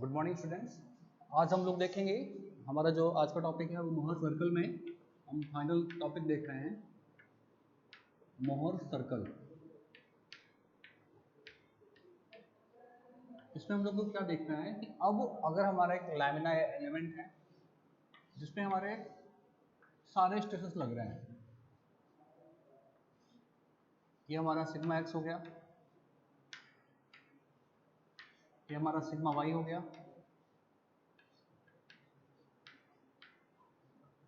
Good morning students. आज हम लोग देखेंगे, हमारा जो आज का टॉपिक है वो मोहर सर्कल में हम फाइनल टॉपिक देख रहे हैं, मोहर सर्कल। इसमें हम लोग को क्या देखना है कि अब अगर हमारा एक लैमिना एलिमेंट है जिसमें हमारे सारे स्ट्रेसेस लग रहे हैं, ये हमारा सिग्मा एक्स हो गया, ये हमारा सिग्मा वाई हो गया,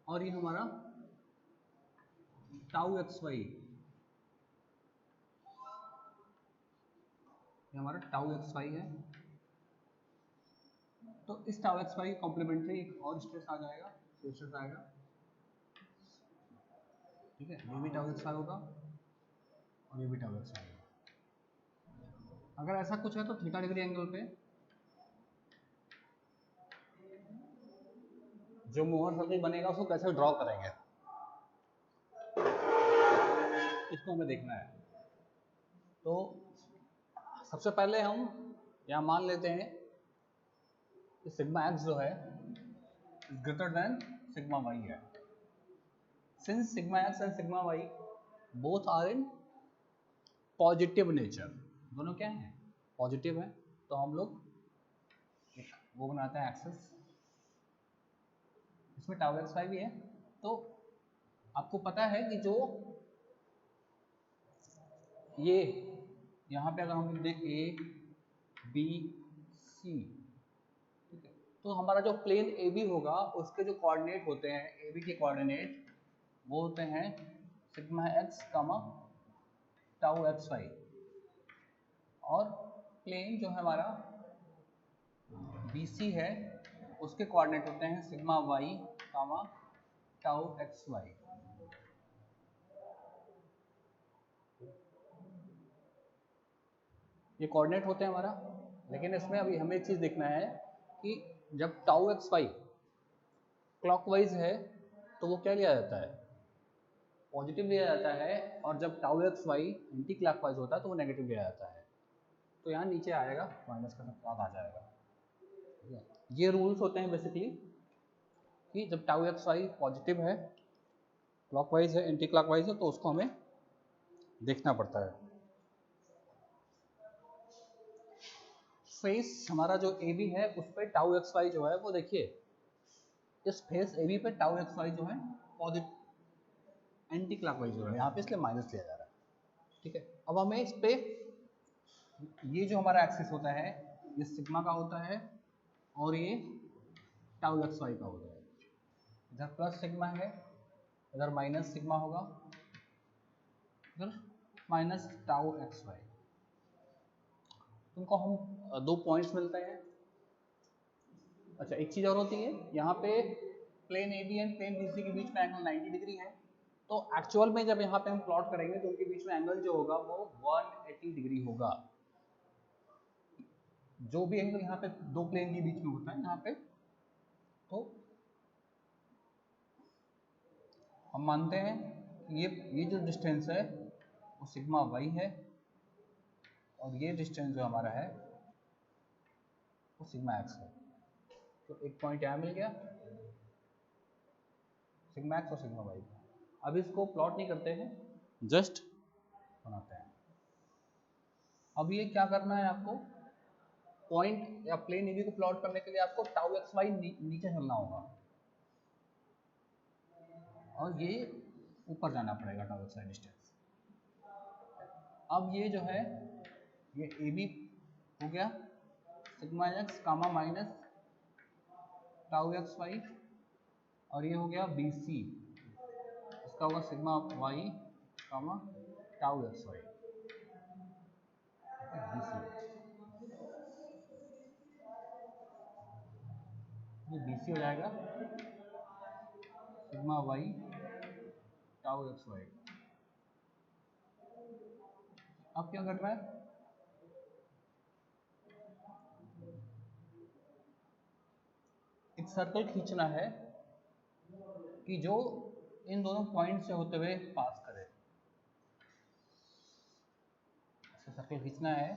और ये हमारा टाउ एक्स वाई, ये हमारा टाउ एक्स वाई है। तो इस टाउ एक्स वाई कॉम्प्लीमेंट्री एक और स्ट्रेस आ जाएगा, स्ट्रेस आएगा, ठीक है। ये भी टाउ एक्स वाई होगा और ये भी टाउ एक्स वाई होगा। अगर ऐसा कुछ है तो थीटा डिग्री एंगल पे जो मोहर सर्कल बनेगा उसको कैसे ड्रॉ करेंगे, इसको हमें देखना है। तो सबसे पहले हम यहाँ मान लेते हैं कि सिग्मा एक्स जो है ग्रेटर देन सिग्मा वाई है। Since sigma X and sigma Y both are in positive nature, दोनों क्या है, पॉजिटिव है, तो हम लोग वो बनाते हैं एक्सेस, इसमें टाउ एक्स वाई भी है। तो आपको पता है कि जो ये यहाँ पे अगर हम देख ए बी सी, ठीक है, तो हमारा जो प्लेन ए बी होगा उसके जो कोऑर्डिनेट होते हैं, ए बी के कोऑर्डिनेट वो होते हैं सिग्मा एक्स कामा टाउ एक्स वाई, और प्लेन जो है हमारा बी सी है उसके कोऑर्डिनेट होते हैं sigma y comma tau x Y. ये कोऑर्डिनेट होते हैं हमारा, लेकिन इसमें अभी हमें एक चीज़ देखना है कि जब टाउ एक्स वाई क्लॉकवाइज है तो वो क्या लिया जाता है, पॉजिटिव लिया जाता है, और जब tau x Y anti clockwise होता है तो वो नेगेटिव लिया जाता है। तो यहाँ नीचे आएगा माइनस का साथ आ जाएगा। ये रूल्स होते हैं बेसिकली कि जब टाउ एक्स वाई पॉजिटिव है, क्लॉकवाइज है, एंटी क्लॉकवाइज है, तो उसको हमें देखना पड़ता है। फेस हमारा जो ए बी है उस पर टाउ एक्स वाई जो है वो देखिए, इस फेस ए बी पे टाउ एक्स वाई जो है पॉजिटिव एंटी क्लॉकवाइज हो रहा है, यहाँ पे इसलिए माइनस लिया जा रहा है, ठीक है। अब हमें इस पे ये जो हमारा एक्सिस होता है ये सिग्मा का होता है और ये टाउ एक्स वाई का होता है। इधर प्लस सिग्मा है, इधर माइनस सिग्मा होगा, इधर माइनस टाउ एक्स वाई। तुमको हम दो पॉइंट्स मिलते हैं। अच्छा, एक चीज़ और होती है, यहाँ पे plane A B and plane B C के बीच में एंगल 90 डिग्री है, तो एक्चुअल में जब यहाँ पे हम प्लॉट करेंगे तो उनके बीच में एंगल जो होगा वो 180 डिग्री होगा। जो भी एंगल यहाँ पे दो प्लेन के बीच में होता है यहाँ पे, तो हम मानते हैं कि ये जो डिस्टेंस है वो सिग्मा वाई है, और ये डिस्टेंस जो हमारा है वो सिग्मा एक्स है। तो एक पॉइंट यहाँ मिल गया, सिग्मा एक्स और सिग्मा वाई। अब इसको प्लॉट नहीं करते हैं, जस्ट बनाते हैं। अब ये क्या करना है आपको, पॉइंट या प्लेन ए बी को प्लॉट करने के लिए आपको टाउ एक्स वाई नीचे चलना होगा और ये ऊपर जाना पड़ेगा, टाउ एक्स वाई डिस्टेंस। अब ये जो है ये ए बी हो गया sigma x comma minus tau x y, और ये हो गया बी सी, इसका होगा sigma y comma tau x y, B C. ये बी सी हो जाएगा sigma y tau x y. अब क्या घट रहा है, एक सर्कल खींचना है कि जो इन दोनों पॉइंट से होते हुए पास करे। सर्कल खींचना है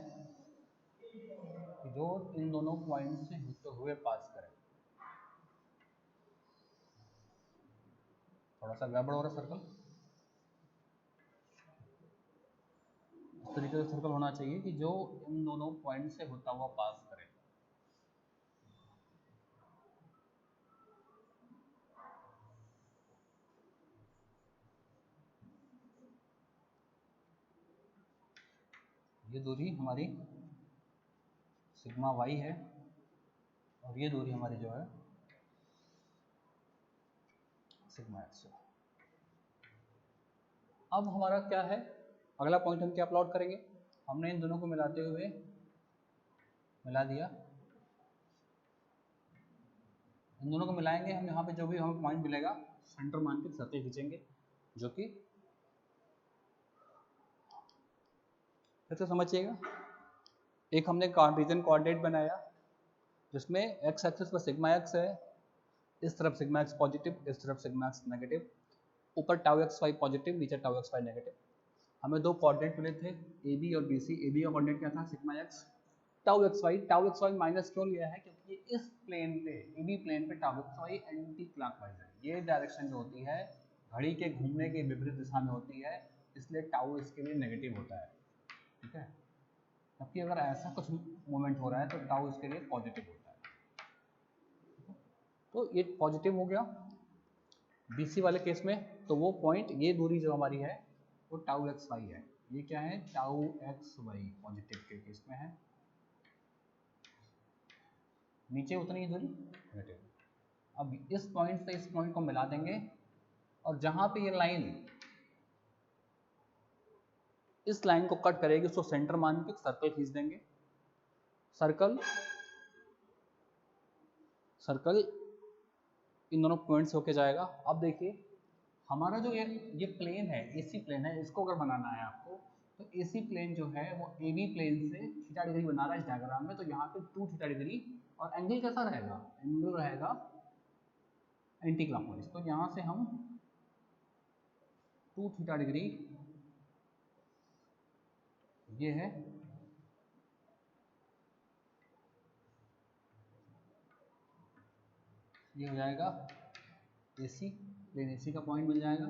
जो इन दोनों पॉइंट से होते हुए पास करे। थोड़ा सा गड़बड़ हो रहा है सर्कल, इस तरीके से सर्कल होना चाहिए कि जो इन दोनों पॉइंट से होता हुआ पास करे। ये दूरी हमारी सिग्मा वाई है और ये दूरी हमारी जो है सिग्मा एक्स है। अब हमारा क्या है, अगला पॉइंट हम क्या प्लॉट करेंगे, हमने इन दोनों को मिलाते हुए मिला दिया, इन दोनों को मिलाएंगे हम, यहाँ पे जो भी हमें पॉइंट मिलेगा सेंटर मान के सर्कल खींचेंगे, जो कि फिर से समझिएगा, एक हमने कार्टेशियन कोऑर्डिनेट बनाया जिसमें एक्स एक्सिस पर सिग्मा एक्स है, इस तरफ सिग्मा एक्स पॉजिटिव, इस तरफ सिग्मा एक्स नेगेटिव, ऊपर टाउ एक्स वाई पॉजिटिव, नीचे टाउ एक्स वाई नेगेटिव। हमें दो कोऑर्डिनेट मिले थे ए बी और बी सी। ए बी का कोऑर्डिनेट क्या था, sigma X, tau x Y minus क्यों लिया है, क्योंकि इस प्लेन पे ए बी प्लेन पे tau x Y anticlockwise है, ये डायरेक्शन जो होती है घड़ी के घूमने के विपरीत दिशा में होती है, इसलिए टाउ इसके लिए नेगेटिव होता है, ठीक है। जबकि अगर ऐसा कुछ मूवमेंट हो रहा है तो टाउ इसके लिए पॉजिटिव होता है। तो ये पॉजिटिव हो गया बीसी वाले केस में, तो वो पॉइंट, ये दूरी जो हमारी है वो टाउ एक्स वाई है, ये क्या है टाउ एक्स वाई पॉजिटिव के केस में है, नीचे उतनी ही दूरी नेगेटिव। अब इस पॉइंट से इस पॉइंट को मिला देंगे और जहां पे ये लाइन इस लाइन को कट करेगी उसको सेंटर मान के सर्कल खींच देंगे, सर्कल सर्कल इन दोनों पॉइंट से होके जाएगा। अब देखिए हमारा जो ये प्लेन है, एसी प्लेन है, इसको अगर बनाना है आपको तो एसी प्लेन जो है वो एबी प्लेन से थीटा डिग्री बना रहा है इस डायग्राम में, तो यहाँ पे 2 थीटा डिग्री और एंगल कैसा रहेगा, एंगल रहेगा एंटी क्लॉकवाइज, तो यहाँ से हम 2 थीटा डिग्री ये है, ये हो जाएगा एसी प्लेन, एसी का पॉइंट मिल जाएगा,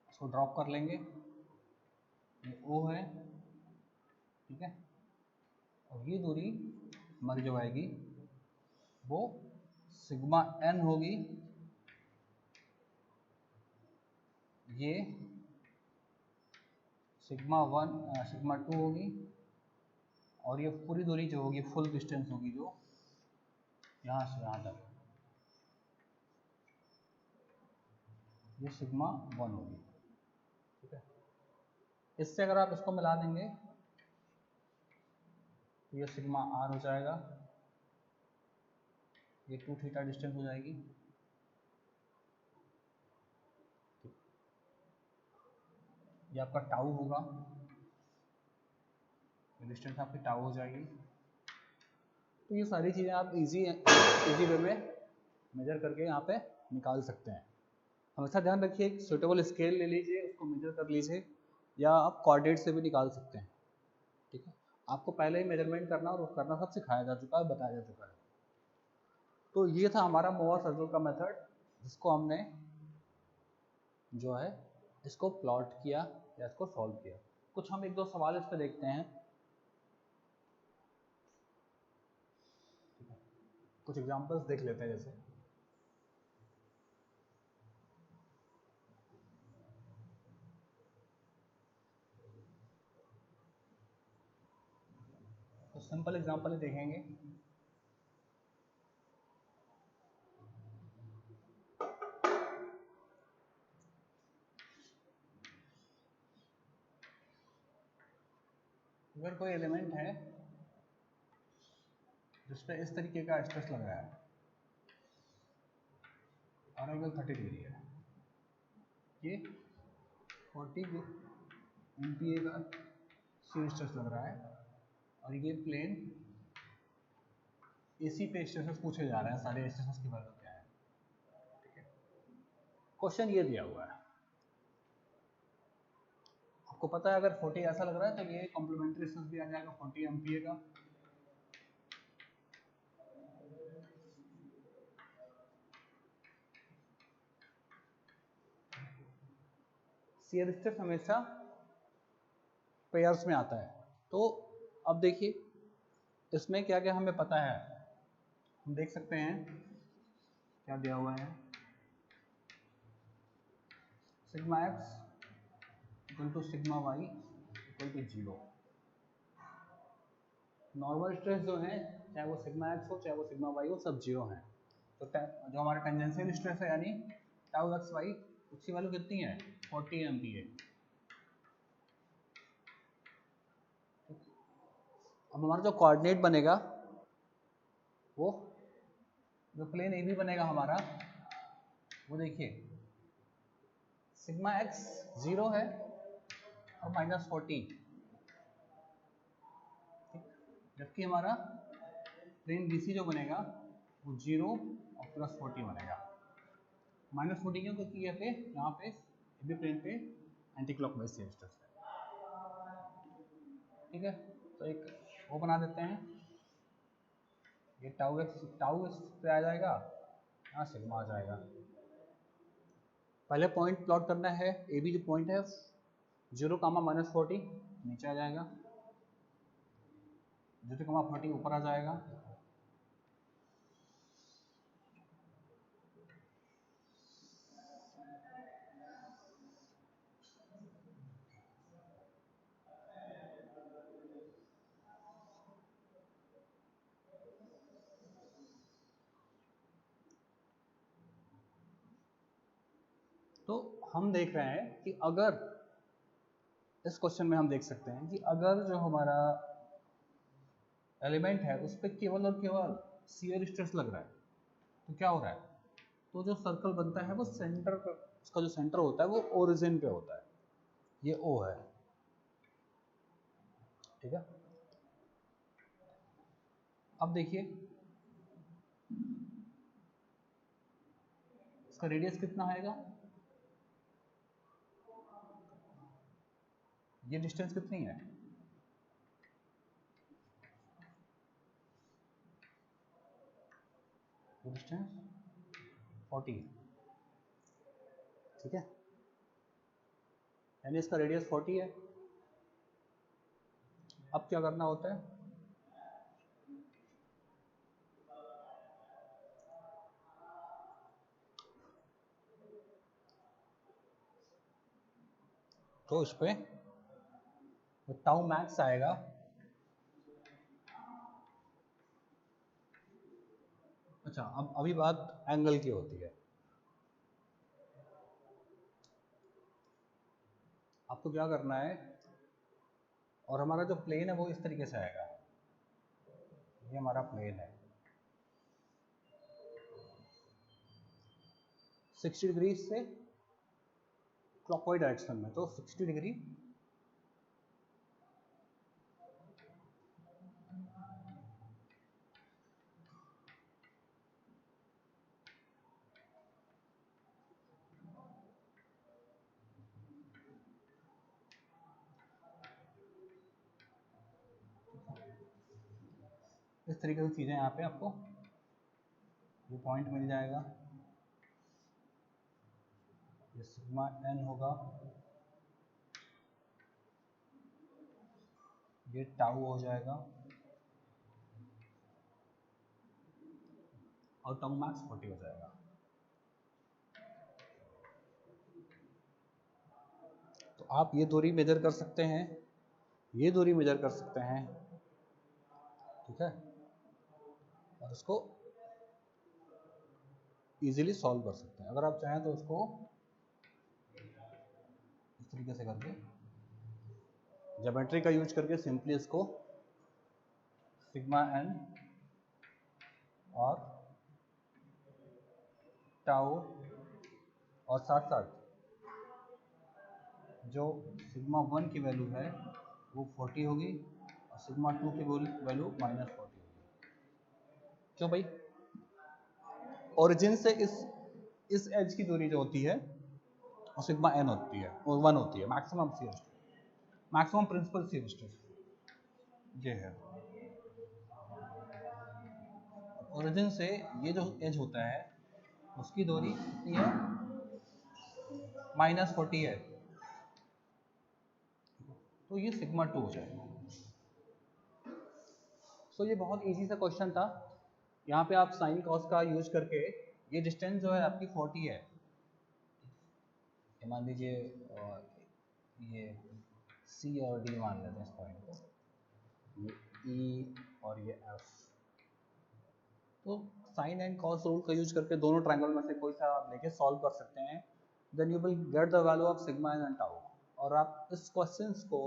इसको ड्रॉप कर लेंगे, ये ओ है, ठीक है, और ये दूरी हमारी जो आएगी वो सिग्मा एन होगी, ये सिग्मा 1 सिग्मा 2 होगी, और ये पूरी दूरी जो होगी फुल डिस्टेंस होगी जो यहाँ से यहाँ तक, ये सिग्मा 1 होगी, ठीक है। इससे अगर आप इसको मिला देंगे तो ये सिग्मा आर हो जाएगा, ये 2 थीटा डिस्टेंस हो जाएगी, ये आपका टाउ होगा, डिस्टेंस आपकी टाउ हो जाएगी। तो ये सारी चीज़ें आप इजी वे में मेजर करके यहाँ पे निकाल सकते हैं। हमेशा ध्यान रखिए एक सुटेबल स्केल ले लीजिए, उसको मेजर कर लीजिए, या आप कोऑर्डिनेट से भी निकाल सकते हैं, ठीक है। आपको पहले ही मेजरमेंट करना और करना सब सिखाया जा चुका है, बताया जा चुका है। तो ये था हमारा मोवर सर्कल का मेथड, जिसको हमने जो है इसको प्लॉट किया या इसको सॉल्व किया। कुछ हम एक दो सवाल इस पे देखते हैं, कुछ एग्जांपल्स देख लेते हैं। जैसे तो सिंपल एग्जांपल ही देखेंगे। अगर कोई एलिमेंट है जिस पे इस तरीके का स्ट्रेस लग रहा है और एंगल 30 डिग्री है, ये 40 MPa का शियर स्ट्रेस लग रहा है, और ये प्लेन एसी पे स्ट्रेसेस पूछे जा रहे हैं, सारे स्ट्रेसेस की वैल्यू क्या है, ठीक है। क्वेश्चन ये दिया हुआ है, आपको पता है अगर 40 ऐसा लग रहा है तो ये कॉम्प्लीमेंट्री स्ट्रेस भी आ जाएगा 40 MPa का, शियर स्ट्रेस हमेशा पेयर्स में आता है। तो अब देखिए इसमें क्या क्या हमें पता है, हम देख सकते हैं क्या दिया हुआ है, sigma X equal to sigma Y equal to 0। Normal stress जो है चाहे वो सिग्मा एक्स हो चाहे वो सिग्मा वाई हो, सब 0 हैं। तो जो हमारा टेंजेंशियल स्ट्रेस है यानी टाउ एक्स वाई, उसकी वैल्यू कितनी है 40 MPa। अब हमारा जो कोऑर्डिनेट बनेगा वो जो प्लेन ए बी बनेगा हमारा, वो देखिए सिग्मा एक्स 0 है और -40, जबकि हमारा प्लेन बी सी जो बनेगा वो 0 और +40 बनेगा। -40 क्यों, क्योंकि ये पे यहाँ पे ए बी प्लेन पे एंटी क्लॉकवाइज शियर स्ट्रेस है। ठीक है, तो एक वो बना देते हैं, ये टाउ एक्स पे आ जाएगा, यहाँ सिग्मा आ जाएगा। पहले पॉइंट प्लॉट करना है, ए बी जो पॉइंट है 0, -40 नीचे आ जाएगा, 0, 40 ऊपर आ जाएगा। तो हम देख रहे हैं कि अगर इस क्वेश्चन में हम देख सकते हैं कि अगर जो हमारा एलिमेंट है उस पर केवल और केवल शियर स्ट्रेस लग रहा है, तो क्या हो रहा है, तो जो सर्कल बनता है वो सेंटर पर, उसका जो सेंटर होता है वो ओरिजिन पे होता है, ये O है। ठीक है, अब देखिए इसका रेडियस कितना आएगा, ये डिस्टेंस कितनी है, ये डिस्टेंस 40। ठीक है, यानी इसका रेडियस 40 है। अब क्या करना होता है, तो इस पे टाउ मैक्स आएगा, अच्छा अब अभी बात एंगल की होती है। आपको क्या करना है, और हमारा जो प्लेन है वो इस तरीके से आएगा, ये हमारा प्लेन है 60 डिग्री से क्लॉकवाइज डायरेक्शन में, तो 60 डिग्री इस तरीके से चीज़ें यहाँ पे आपको ये पॉइंट मिल जाएगा, ये सिग्मा n होगा, ये टाउ हो जाएगा और टाउ मैक्स 40 हो जाएगा। तो आप ये दूरी मेजर कर सकते हैं, ये दूरी मेजर कर सकते हैं। ठीक है, और उसको इजीली सॉल्व कर सकते हैं। अगर आप चाहें तो उसको इस तरीके से करके ज्योमेट्री का यूज करके सिंपली इसको सिग्मा n और टाउ और साथ साथ जो सिग्मा 1 की वैल्यू है वो 40 होगी और सिग्मा 2 की वैल्यू -40 होगी। क्यों भाई, ओरिजिन से इस एज की दूरी जो होती है वो सिग्मा n होती है, वो 1 होती है, maximum shear stress, maximum principal shear stress ये है। ओरिजिन से ये जो एज होता है उसकी दूरी कितनी है, -40 है। तो ये सिग्मा 2 हो जाएगा। सो ये बहुत इजी सा क्वेश्चन था। यहाँ पे आप साइन कॉस का यूज करके ये डिस्टेंस जो है आपकी 40 है, मान लीजिए ये सी और डी मान लेते हैं इस पॉइंट को, ये ई और ये एफ। तो साइन एंड कॉस रूल का यूज करके दोनों ट्रायंगल में से कोई सा आप लेके सॉल्व कर सकते हैं। Then you will get the value of sigma N and tau. और आप इस क्वेश्चन को,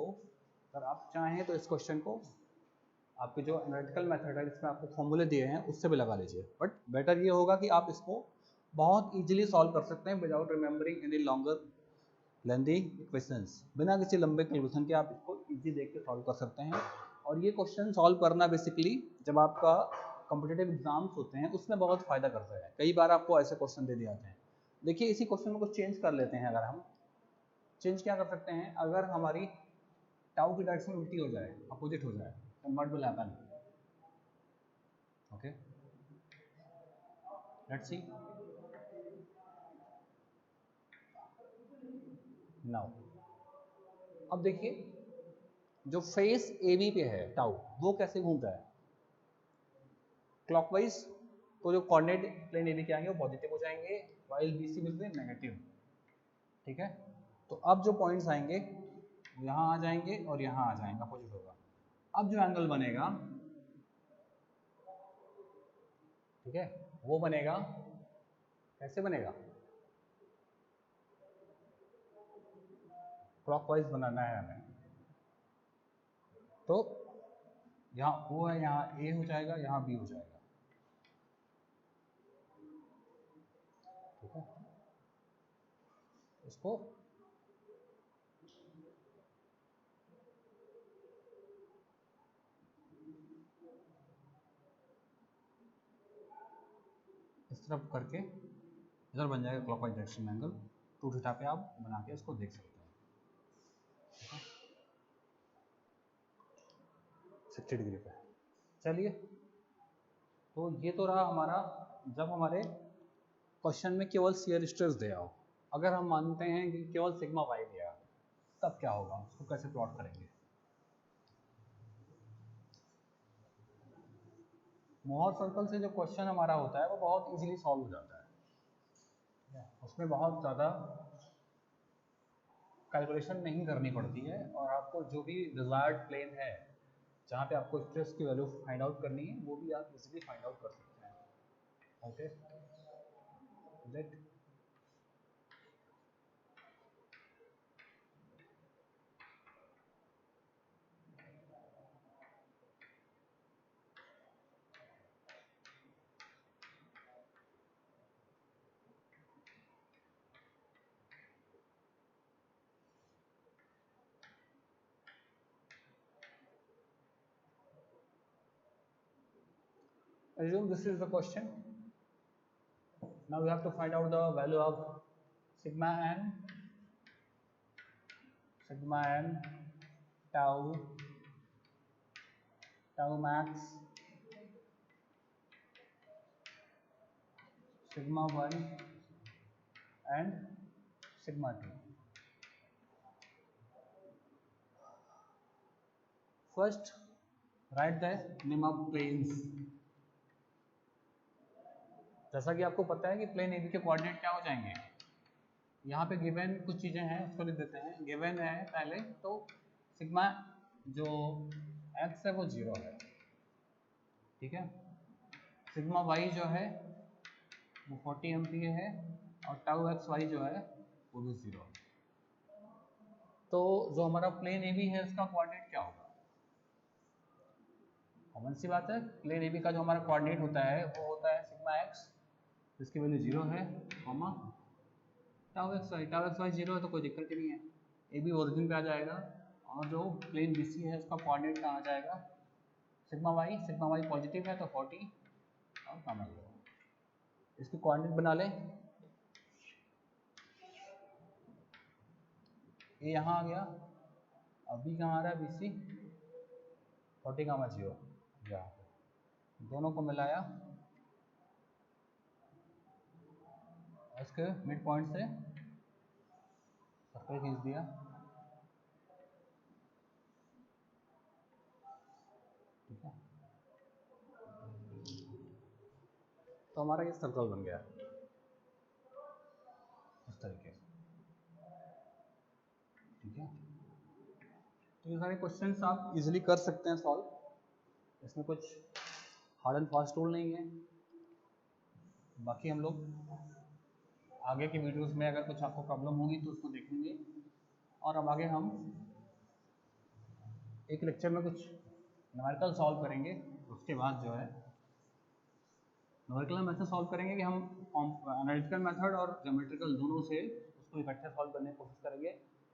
अगर आप चाहें तो इस क्वेश्चन को आपके जो एनालिटिकल मेथड है जिसमें आपको फॉर्मूले दिए हैं उससे भी लगा लीजिए, बट बेटर ये होगा कि आप इसको बहुत इजीली सॉल्व कर सकते हैं without remembering any longer lengthy equations. बिना किसी लंबे कैलकुलेशन के आप इसको इजी देख के सॉल्व कर सकते हैं। और ये क्वेश्चन सॉल्व करना बेसिकली जब आपका कॉम्पिटिटिव एग्जाम्स होते हैं उसमें बहुत फ़ायदा करता है। कई बार आपको ऐसे क्वेश्चन दे दिए जाते हैं। देखिए इसी क्वेश्चन में कुछ चेंज कर लेते हैं। अगर हम चेंज क्या कर सकते हैं, अगर हमारी टाउ की डायरेक्शन उल्टी हो जाए, अपोजिट हो जाए, तो what will happen? Okay, let's see now. अब देखिए जो फेस ए बी पे है टाउ, वो कैसे घूमता है क्लॉकवाइज। तो जो कोऑर्डिनेट प्लेन ए बी के आएंगे वो पॉजिटिव हो जाएंगे, while B C will be negative. ठीक है, तो अब जो पॉइंट्स आएंगे यहाँ आ जाएंगे और यहाँ आ जाएंगे, अपोजिट होगा। अब जो एंगल बनेगा, ठीक है, वो बनेगा, कैसे बनेगा? क्लॉकवाइज बनाना है हमें। तो यहाँ ओ है, यहाँ ए हो जाएगा, यहाँ बी हो जाएगा। ठीक है, इसको इस तरफ करके इधर बन जाएगा क्लॉकवाइज डायरेक्शन में एंगल। 2 थीटा पे आप बना के इसको देख सकते हैं 60 डिग्री पे। चलिए, तो ये तो रहा हमारा जब हमारे क्वेश्चन में केवल शियर स्ट्रेस दिया हो। अगर हम मानते हैं कि केवल सिग्मा वाई दिया, तब क्या होगा, उसको कैसे प्लॉट करेंगे? मोहर सर्कल से जो क्वेश्चन हमारा होता है वो बहुत इजीली सॉल्व हो जाता है। उसमें बहुत ज़्यादा कैलकुलेशन नहीं करनी पड़ती है, और आपको जो भी डिजायर्ड प्लेन है जहाँ पे आपको स्ट्रेस की वैल्यू फाइंड आउट करनी है वो भी आप इजीली फाइंड आउट कर सकते हैं। Okay, let assume this is the question. Now we have to find out the value of sigma n, tau, tau max, sigma 1 and sigma 2. First, write the name of planes. जैसा कि आपको पता है कि plane AB के coordinate क्या हो जाएंगे। यहाँ पे गिवन कुछ चीज़ें हैं उसको लिख देते हैं। गिवन है पहले तो सिग्मा जो एक्स है वो 0 है, ठीक है। सिग्मा वाई जो है वो 40 एम्पियर है, और टाउ एक्स वाई जो है वो भी 0। तो जो हमारा प्लेन एबी है उसका कोऑर्डिनेट क्या होगा? कॉमन सी बात है, प्लेन एबी का जो हमारा कोऑर्डिनेट होता है वो होता है सिग्मा एक्स, जिसकी वैल्यू 0 है, कॉमा टाउ एक्स वाई 0 है, तो कोई दिक्कत ही नहीं है। ए बी ओरिजिन पे आ जाएगा, और जो प्लेन बी सी है उसका कोऑर्डिनेट कहाँ आ जाएगा? सिग्मा वाई पॉजिटिव है तो 40 और कॉमा 0। इसके कोऑर्डिनेट बना लें। ये यहाँ आ गया, अब बी कहाँ आ रहा है? बी सी 40 कॉमा 0, यहाँ दोनों को मिलाया, इसके मिड पॉइंट से सर्कल खींच दिया। तो हमारा ये सर्कल बन गया इस तरीके से। ठीक है, तो ये सारे क्वेश्चंस आप इजीली कर सकते हैं सॉल्व, इसमें कुछ हार्ड एंड फास्ट रूल नहीं है। बाकी हम लोग आगे की वीडियोस में अगर कुछ आपको प्रॉब्लम होगी तो उसको देखेंगे, और अब आगे हम एक लेक्चर में कुछ न्यूमेरिकल सॉल्व करेंगे। उसके बाद जो है न्यूमेरिकल मेथड सॉल्व करेंगे कि हम एनालिटिकल मेथड और ज्योमेट्रिकल दोनों से उसको इकट्ठे सॉल्व करने की कोशिश करेंगे,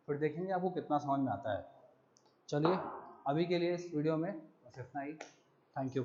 फिर देखेंगे आपको कितना समझ में आता है। चलिए अभी के लिए इस वीडियो में बस इतना ही। Thank you.